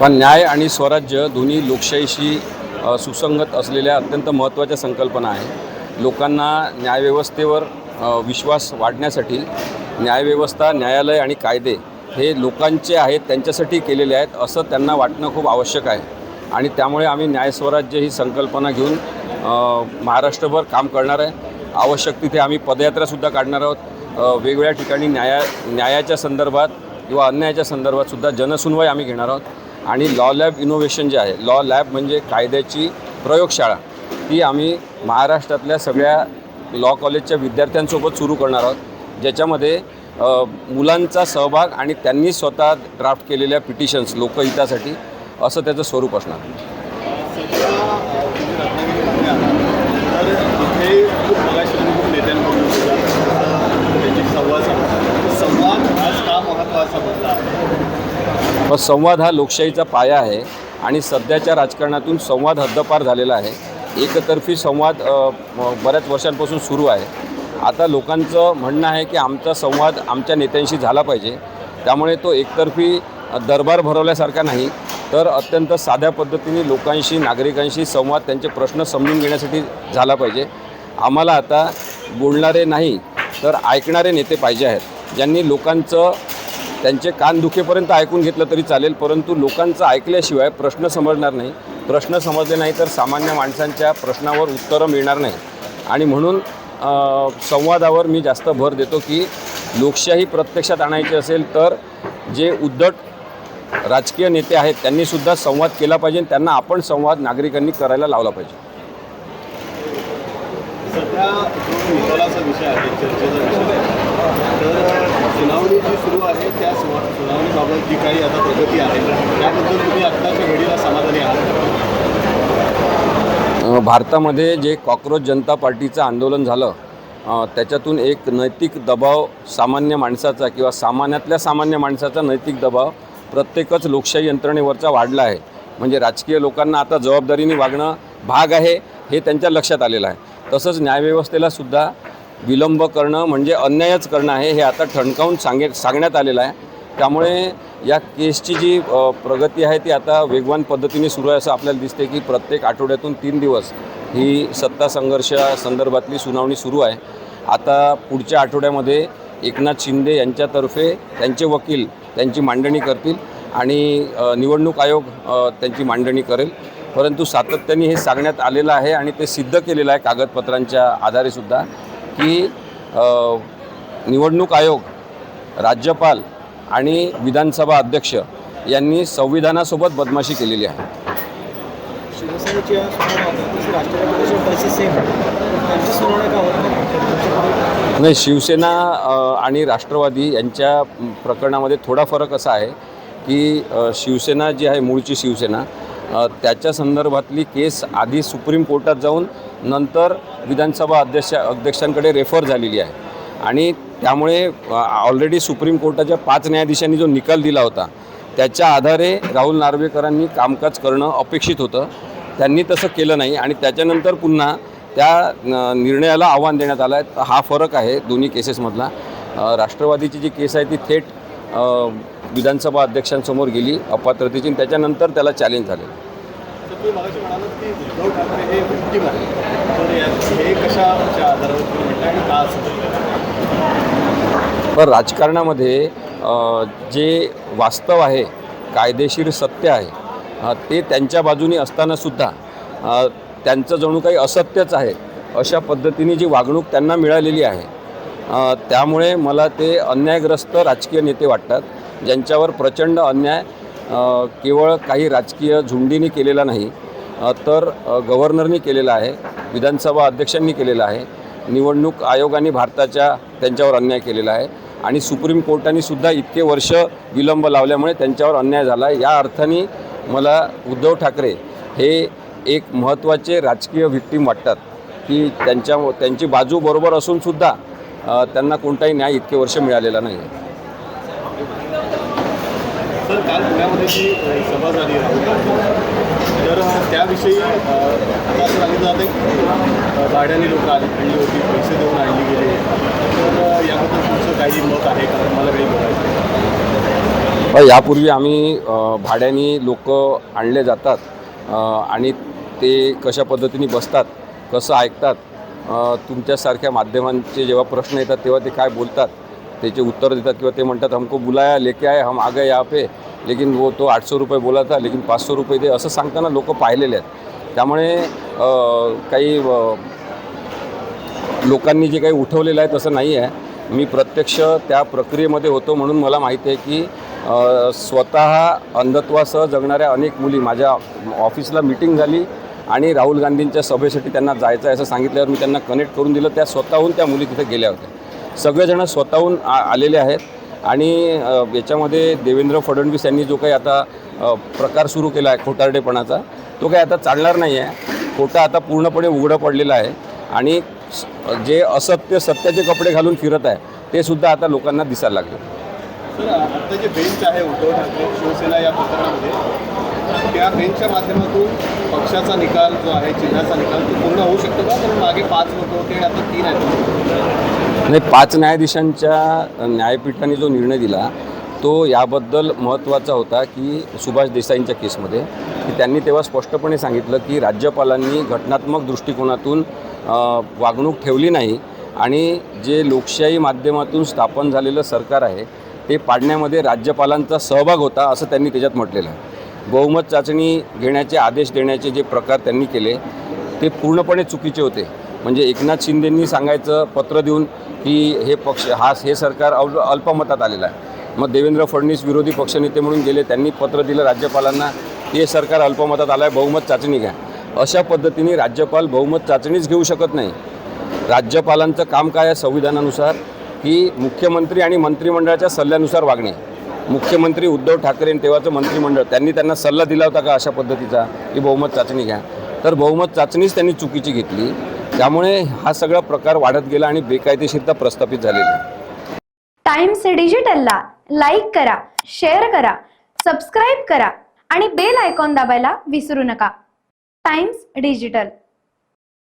पण न्याय आणि स्वराज्य दोन्ही लोकशाहीशी सुसंगत असलेल्या अत्यंत महत्त्वाच्या संकल्पना आहे। लोकांना न्यायव्यवस्थेवर विश्वास वाढण्यासाठी न्यायव्यवस्था, न्यायालय आणि कायदे हे लोकांचे आहेत, त्यांच्यासाठी केलेले आहेत असं त्यांना वाटणं खूप आवश्यक आहे। आणि त्यामुळे आम्ही न्यायस्वराज्य ही संकल्पना घेऊन महाराष्ट्रभर काम करणार आहे। आवश्यक तिथे आम्ही पदयात्रासुद्धा काढणार आहोत। वेगवेगळ्या ठिकाणी न्यायाच्या संदर्भात किंवा अन्यायाच्या संदर्भात सुद्धा जनसुनवाई आम्ही घेणार आहोत। आणि लॉ लॅब इनोव्हेशन जे आहे, लॉ लॅब म्हणजे कायद्याची प्रयोगशाळा, ती आम्ही महाराष्ट्रातल्या सगळ्या लॉ कॉलेजच्या विद्यार्थ्यांसोबत सुरू करणार आहोत, ज्याच्यामध्ये मुलांचा सहभाग आणि त्यांनी स्वतः ड्राफ्ट केलेल्या पिटिशन्स लोकहितासाठी असं त्याचं स्वरूप असणार। संवाद हा लोकशाहीचा पाया आहे आणि सध्याच्या राजकारणातून संवाद हद्दपार झालेला आहे। एकतर्फी संवाद बऱ्याच वर्षांपासून सुरू आहे। आता लोकांचं म्हणणं आहे की आमचा संवाद आमच्या नेत्यांशी झाला पाहिजे, त्यामुळे तो एकतर्फी दरबार भरवल्यासारखा नाही, तर अत्यंत साध्या पद्धतीने लोकांशी, नागरिकांशी संवाद, त्यांचे प्रश्न समजून घेण्यासाठी झाला पाहिजे। आम्हाला आता बोलणारे नाही तर ऐकणारे नेते पाहिजे आहेत, ज्यांनी लोकांचं त्यांचे कान दुखेपर्यंत ऐकून घेतलं तरी चालेल, परंतु लोकांचं ऐकल्याशिवाय प्रश्न समजणार नाही। प्रश्न समजले नाही तर सामान्य माणसांच्या प्रश्नावर उत्तरं मिळणार नाही। आणि म्हणून संवादावर मी जास्त भर देतो की लोकशाही प्रत्यक्षात आणायची असेल तर जे उद्धट राजकीय नेते आहेत त्यांनीसुद्धा संवाद केला पाहिजे, त्यांना आपण संवाद नागरिकांनी करायला लावला पाहिजे। सध्या जो निकालाचा विषय आहे, चर्चेचा विषय आहे, तर सुनावणी जी सुरू आहे त्या सुनावणीबाबत जी काही आता प्रगती आहे त्याबद्दल तुम्ही आत्ताच्या घडीला समाधानी आहात? भारतामध्ये जे कॉकरोच जनता पार्टीचं आंदोलन झालं, त्याच्यातून एक नैतिक दबाव सामान्य माणसाचा किंवा सामान्यातल्या सामान्य माणसाचा नैतिक दबाव प्रत्येकच लोकशाही यंत्रणेवरचा वाढला आहे। म्हणजे राजकीय लोकांना आता जबाबदारीने वागणं भाग आहे हे त्यांच्या लक्षात आलेलं आहे। तसंच न्यायव्यवस्थेला सुद्धा विलंब करणं म्हणजे अन्यायच करणं आहे हे आता ठणकावून सांगण्यात आलेलं आहे। त्यामुळे या केसची जी प्रगती आहे ती आता वेगवान पद्धतीने सुरू आहे। असं आपल्याला दिसते की प्रत्येक आठवड्यातून 3 दिवस ही सत्ता संघर्षासंदर्भातली सुनावणी सुरू आहे। आता पुढच्या आठवड्यामध्ये एकनाथ शिंदे यांच्यातर्फे त्यांचे वकील त्यांची मांडणी करतील आणि निवडणूक आयोग त्यांची मांडणी करेल। परंतु सातत्याने हे सांगण्यात आलेलं आहे आणि ते सिद्ध केलेलं आहे कागदपत्रांच्या आधारेसुद्धा की निवडणूक आयोग, राज्यपाल आणि विधानसभा अध्यक्ष यांनी संविधानासोबत बदमाशी केलेली आहे। नाही, शिवसेना आणि राष्ट्रवादी यांच्या प्रकरणामध्ये थोडा फरक असा आहे की शिवसेना जी आहे, मूळची शिवसेना, त्याच्या संदर्भातली केस आधी सुप्रीम कोर्टात जाऊन नंतर विधानसभा अध्यक्षांकडे रेफर झालेली आहे। आणि त्यामुळे ऑलरेडी सुप्रीम कोर्टाच्या 5 न्यायाधीशांनी जो निकाल दिला होता त्याच्या आधारे राहुल नार्वेकरांनी कामकाज करणं अपेक्षित होतं। त्यांनी तसं केलं नाही आणि त्याच्यानंतर पुन्हा त्या निर्णयाला आव्हान देण्यात आलं आहे। हा फरक आहे दोन्ही केसेसमधला। राष्ट्रवादीची जी केस आहे ती थेट विधानसभा अध्यक्षांसमोर गेली अपात्रतेची, त्याच्यानंतर त्याला चॅलेंज झाले। पण राजकारणामध्ये जे वास्तव आहे, कायदेशीर सत्य आहे, ते त्यांच्या बाजूने असतानासुद्धा त्यांचं जणू काही असत्यच आहे अशा पद्धतीने जी वागणूक त्यांना मिळालेली आहे, त्यामुळे मला ते अन्यायग्रस्त राजकीय नेते वाटतात, ज्यांच्यावर प्रचंड अन्याय केवळ काही राजकीय झुंडीने केलेला नाही तर गव्हर्नरनी केलेला आहे, विधानसभा अध्यक्षांनी केलेला आहे, निवडणूक आयोगाने भारताच्या त्यांच्यावर अन्याय केलेला आहे आणि सुप्रीम कोर्टाने सुद्धा इतके वर्ष विलंब लावल्यामुळे त्यांच्यावर अन्याय झाला आहे। या अर्थाने मला उद्धव ठाकरे हे एक महत्त्वाचे राजकीय व्हिक्टीम वाटतात की त्यांची बाजू बरोबर असूनसुद्धा त्यांना कोणताही न्याय इतके वर्ष मिळालेला नाही। सर, काल पुण्यामध्ये जी सभा झाली तर त्याविषयी असं सांगितलं जातं की भाड्याने लोक आणली होती, पैसे देऊन आणली गेली, तर याबद्दल तुमचं काही मत आहे का? मला काही बोलायचं? यापूर्वी आम्ही भाड्याने लोक आणले जातात आणि ते कशा पद्धतीने बसतात, कसं ऐकतात, तुमच्यासारख्या माध्यमांचे जेव्हा प्रश्न येतात तेव्हा ते काय बोलतात, त्याचे उत्तर देतात किंवा ते म्हणतात हमको बुलाया लेके आए हम आ गए यहाँ पे, लेकिन वो तो 800 रुपये बोला था लेकिन 500 रुपये दे, असं सांगताना लोक पाहिलेले आहेत. त्यामुळे काही लोकांनी जे काही उठवलेलं आहे तसं नाही आहे. मी प्रत्यक्ष त्या प्रक्रियेमध्ये होतो म्हणून मला माहिती आहे की स्वतः अंधत्वासह जगणाऱ्या अनेक मुली, माझ्या ऑफिसला मीटिंग झाली आणि राहुल गांधींच्या सभेसाठी त्यांना जायचं आहे असं सांगितल्यावर मी त्यांना कनेक्ट करून दिलं. त्या स्वतःहून त्या मुली तिथे गेल्या होत्या. सगळेजण स्वतःहून आलेले आहेत आणि याच्यामध्ये देवेंद्र फडणवीस यांनी जो काही आता प्रकार सुरू केला आहे खोटारडेपणाचा, तो काही आता चालणार नाही आहे. खोटं आता पूर्णपणे उघडं पडलेलं आहे आणि जे असत्य सत्याचे कपडे घालून फिरत आहे ते सुद्धा आता लोकांना दिसायला लागले. सर, आता जे बेंच आहे उद्धव ठाकरे शिवसेना या प्रकरणामध्ये, त्या बेंचच्या माध्यमातून पक्षाचा निकाल जो आहे, चिन्हाचा निकाल, तो पूर्ण होऊ शकतो का? कारण मागे 5 मतं होते आणि आता 3 आहेत. नाही, 5 न्यायाधीशांच्या न्यायपीठाने जो निर्णय दिला तो याबद्दल महत्त्वाचा होता की सुभाष देसाईंच्या केसमध्ये की त्यांनी तेव्हा स्पष्टपणे सांगितलं की राज्यपालांनी घटनात्मक दृष्टिकोनातून वागणूक ठेवली नाही आणि जे लोकशाही माध्यमातून स्थापन झालेलं सरकार आहे ते पाडण्यामध्ये राज्यपालांचा सहभाग होता असं त्यांनी त्याच्यात म्हटलेलं आहे. बहुमत चाचणी घेण्याचे आदेश देण्याचे जे प्रकार त्यांनी केले ते पूर्णपणे चुकीचे होते. म्हणजे एकनाथ शिंदेंनी सांगायचं पत्र देऊन की हे सरकार अल्पमतात आलेलं आहे. मग देवेंद्र फडणवीस विरोधी पक्षनेते म्हणून गेले, त्यांनी पत्र दिलं राज्यपालांना की हे सरकार अल्पमतात आलं आहे, बहुमत चाचणी घ्या. अशा पद्धतीने राज्यपाल बहुमत चाचणीच घेऊ शकत नाही. राज्यपालांचं काम काय आहे संविधानानुसार की मुख्यमंत्री आणि मंत्रिमंडळाच्या सल्ल्यानुसार वागणे. मुख्यमंत्री उद्धव ठाकरे तेव्हाचं मंत्रिमंडळ त्यांनी त्यांना सल्ला दिला होता का अशा पद्धतीचा की बहुमत चाचणी घ्या? तर बहुमत चाचणीच त्यांनी चुकीची घेतली. त्यामुळे हा सगळा प्रकार वाढत गेला आणि बेकायदेशीरता प्रस्थापित झालेली आहे. टाइम्स डिजिटलला लाईक करा, शेअर करा, सबस्क्राईब करा आणि बेल आयकॉन दाबायला विसरू नका. Times digital.